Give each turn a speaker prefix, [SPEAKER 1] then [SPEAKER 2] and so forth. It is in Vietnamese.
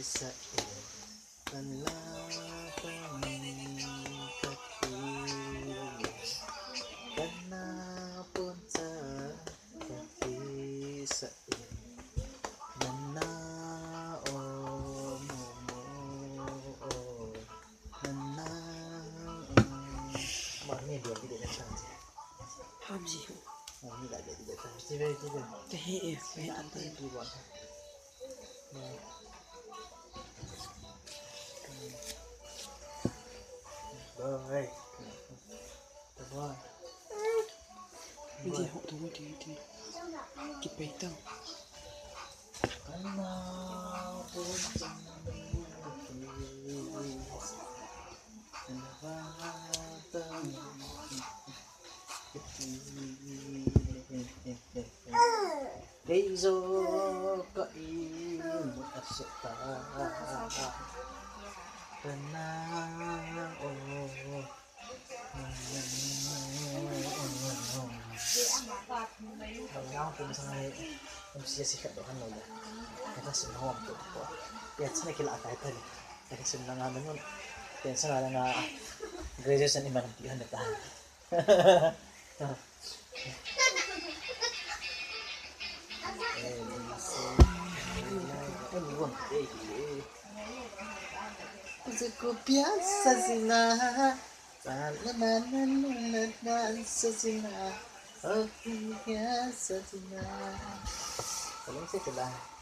[SPEAKER 1] sa iyo. Kalapang kapiling kanapon sa kapi sa iyo. Nanaon mo nanaon. Mami dia tidak datang.
[SPEAKER 2] Hamzi ho.
[SPEAKER 1] Mami tak jadi datang. Tiba-tiba.
[SPEAKER 2] Kahit ante.
[SPEAKER 1] Boy. Boy.
[SPEAKER 2] Hindi ho tunggu di. Kipetang.
[SPEAKER 1] Reizo kain asita Tanao Ang ako sa mga siya sikat doon no da. Kasi sinawam ko po. Yan sa nakila ka ito. Kasi na nga nun. Yan sa nga nga graduation ni manampihan na tahan. Aku biasa zina, na sa zina. Aku biasa zina. Salam sa